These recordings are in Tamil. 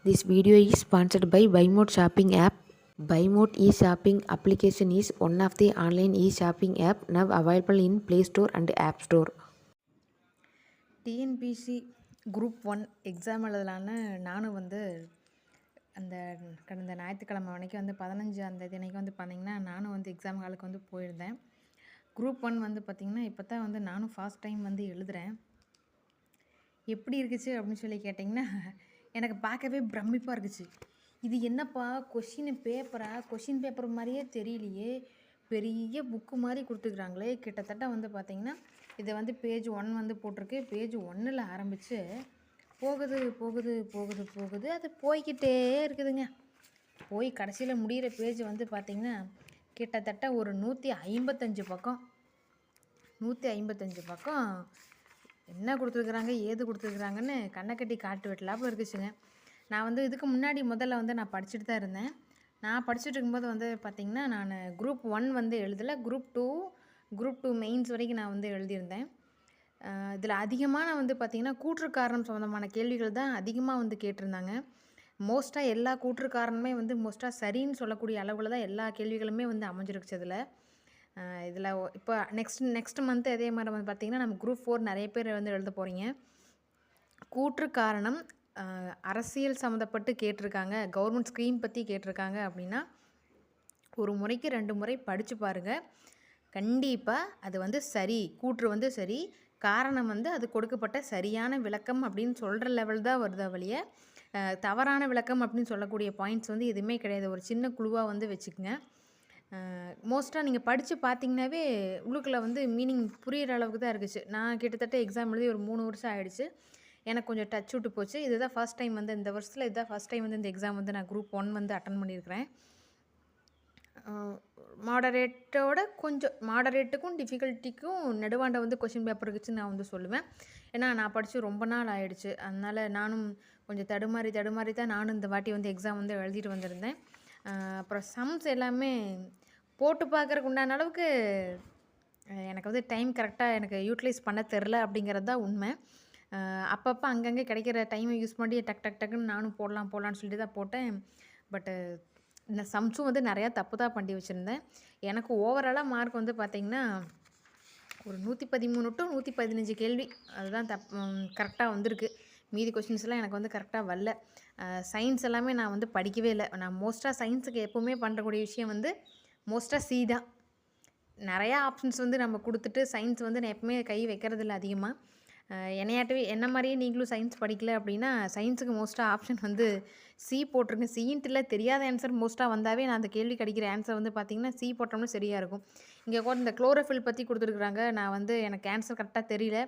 This video is sponsored by BuyMode shopping app. BuyMode e-shopping application is one of the online e-shopping app now available in Play Store and App Store. TNPSC group 1 exam எழுதலான்னு நானும் அந்த கடந்த ஞாயிற்றுக்கிழமை அன்றைக்கி 15 அந்த தினைக்கு பார்த்திங்கன்னா நானும் எக்ஸாம் ஹாலுக்கு போயிருந்தேன். குரூப் 1 பார்த்திங்கன்னா இப்போ தான் நானும் ஃபர்ஸ்ட் டைம் எழுதுகிறேன். எப்படி இருக்குச்சு அப்படின்னு சொல்லி கேட்டிங்கன்னா எனக்கு பார்க்கவே பிரமிப்பாக இருந்துச்சு. இது என்னப்பா கொஷின் பேப்பர் மாதிரியே தெரியலையே, பெரிய புக்கு மாதிரி கொடுத்துக்கிறாங்களே. கிட்டத்தட்ட பார்த்திங்கன்னா இதை பேஜ் 1 போட்டிருக்கு. பேஜ் 1ல் ஆரம்பித்து போகுது அது போய்கிட்டே இருக்குதுங்க. போய் கடைசியில் முடிகிற பேஜ் பார்த்திங்கன்னா கிட்டத்தட்ட ஒரு 155 பக்கம். 155 பக்கம் என்ன கொடுத்துருக்குறாங்க, ஏது கொடுத்துருக்குறாங்கன்னு கண்ணை கட்டி காட்டு வெட்டலாப்புல இருக்குச்சுங்க. நான் இதுக்கு முன்னாடி முதல்ல நான் படிச்சுட்டு தான் இருந்தேன். நான் படிச்சுட்டு இருக்கும்போது பார்த்திங்கன்னா நான் குரூப் 1 எழுதலை, குரூப் 2 மெயின்ஸ் வரைக்கும் நான் எழுதியிருந்தேன். இதில் அதிகமாக நான் பார்த்திங்கன்னா கூற்று காரணம் சம்மந்தமான கேள்விகள் தான் அதிகமாக கேட்டிருந்தாங்க. மோஸ்ட்டாக எல்லா கூற்று காரணமே மோஸ்ட்டாக சரின்னு சொல்லக்கூடிய அளவில் தான் எல்லா கேள்விகளுமே அமைஞ்சிருக்குச்சு. இதில் இப்போ நெக்ஸ்ட் மந்த்து அதே மாதிரி பார்த்திங்கன்னா நம்ம குரூப் 4 நிறைய பேர் எழுத போகிறீங்க. கூற்று காரணம் அரசியல் சம்மந்தப்பட்டு கேட்டிருக்காங்க, கவர்மெண்ட் ஸ்கீம் பற்றி கேட்டிருக்காங்க அப்படின்னா ஒரு முறைக்கு 2 முறை படித்து பாருங்கள். கண்டிப்பாக அது சரி, கூற்று சரி, காரணம் அது கொடுக்கப்பட்ட சரியான விளக்கம் அப்படின்னு சொல்கிற லெவல் தான் வருதா வழிய தவறான விளக்கம் அப்படின்னு சொல்லக்கூடிய பாயிண்ட்ஸ் எதுவுமே கிடையாது. ஒரு சின்ன குழுவாக வச்சுக்கோங்க. மோஸ்ட்டாக நீங்கள் படித்து பார்த்தீங்கன்னாவே உள்ளுக்குள்ளே மீனிங் புரிகிற அளவுக்கு தான் இருக்குச்சு. நான் கிட்டத்தட்ட எக்ஸாம் எழுதி ஒரு 3 வருஷம் ஆகிடுச்சு. எனக்கு கொஞ்சம் டச் விட்டு போச்சு. இதுதான் ஃபர்ஸ்ட் டைம் இந்த வருஷத்தில் இதுதான் ஃபர்ஸ்ட் டைம் இந்த எக்ஸாம் நான் குரூப் 1 அட்டன் பண்ணியிருக்கிறேன். மாடரேட்டுக்கும் டிஃபிகல்ட்டிக்கும் நடுவாண்ட கொஷின் பேப்பர் இருக்குச்சுன்னு நான் சொல்லுவேன். ஏன்னா நான் படித்து ரொம்ப நாள் ஆகிடுச்சு. அதனால் நானும் கொஞ்சம் தடுமாறி தான் நானும் இந்த வாட்டி எக்ஸாம் எழுதிட்டு வந்திருந்தேன். அப்புறம் சம்ஸ் எல்லாமே போட்டு பார்க்குறக்கு உண்டான அளவுக்கு எனக்கு டைம் கரெக்டாக எனக்கு யூட்டிலைஸ் பண்ண தெரில அப்படிங்கிறது தான் உண்மை. அப்பப்போ அங்கங்கே கிடைக்கிற டைமை யூஸ் பண்ணி டக்குன்னு நானும் போடலான்னு சொல்லிட்டு தான் போட்டேன். பட்டு இந்த சம்ஸும் நிறையா தப்பு தான் பண்ணி வச்சுருந்தேன். எனக்கு ஓவராலாக மார்க் பார்த்திங்கன்னா ஒரு 113 டு 115 கேள்வி அதுதான் கரெக்டாக வந்திருக்கு. மீதி கொஷின்ஸ்லாம் எனக்கு கரெக்டாக வரல. சயின்ஸ் எல்லாமே நான் படிக்கவே இல்லை. நான் மோஸ்ட்டாக சயின்ஸுக்கு எப்போவுமே பண்ணுறக்கூடிய விஷயம் மோஸ்ட்டாக சி தான். நிறையா ஆப்ஷன்ஸ் நம்ம கொடுத்துட்டு சயின்ஸ் நான் எப்பவுமே கை வைக்கிறதில்ல அதிகமாக. என்ன மாதிரியே நீங்களும் சயின்ஸ் படிக்கல அப்படின்னா சயின்ஸுக்கு மோஸ்ட்டாக ஆப்ஷன் சி போட்டிருங்க. சின்ட்டு இல்லை, தெரியாத ஆன்சர் மோஸ்ட்டாக வந்தாவே நான் அந்த கேள்வி கிடைக்கிற ஆன்சர் பார்த்திங்கன்னா சி போட்டோம்னா சரியாக இருக்கும். இங்கே கூட இந்த குளோரோஃபில் பற்றி கொடுத்துருக்குறாங்க. நான் எனக்கு ஆன்சர் கரெக்டாக தெரியல.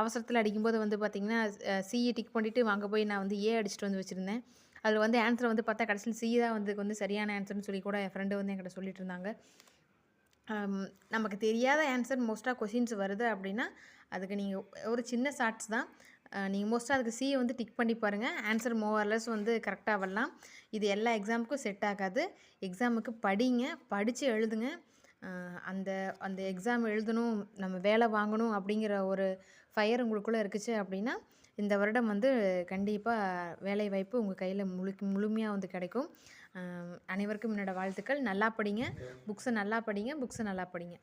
அவசரத்தில் அடிக்கும்போது பார்த்திங்கன்னா சியை டிக் பண்ணிவிட்டு அங்கே போய் நான் ஏ அடிச்சுட்டு வச்சுருந்தேன். அதில் ஆன்சர் பார்த்தா கடைசியில் சி தான் சரியான ஆன்சர்னு சொல்லி கூட என் ஃப்ரெண்டு என்கிட்ட சொல்லிட்டு இருந்தாங்க. நமக்கு தெரியாத ஆன்சர் மோஸ்ட்டாக கொஷின்ஸ் வருது அப்படின்னா அதுக்கு நீங்கள் ஒரு சின்ன ஷார்ட்ஸ் தான். நீங்கள் மோஸ்ட்டாக அதுக்கு சியை டிக் பண்ணி பாருங்கள். ஆன்சர் மோர்லெஸ் கரெக்டாக வரலாம். இது எல்லா எக்ஸாமுக்கும் செட் ஆகாது. எக்ஸாமுக்கு படித்து எழுதுங்க. அந்த எக்ஸாம் எழுதணும், நம்ம வேலை வாங்கணும் அப்படிங்கிற ஒரு ஃபயர் உங்களுக்குள்ளே இருக்குச்சு அப்படின்னா இந்த வருடம் கண்டிப்பாக வேலை வாய்ப்பு உங்கள் கையில் முழுமையாக கிடைக்கும். அனைவருக்கும் என்னோடய வாழ்த்துக்கள். நல்லா படிங்க, புக்ஸை நல்லா படிங்க.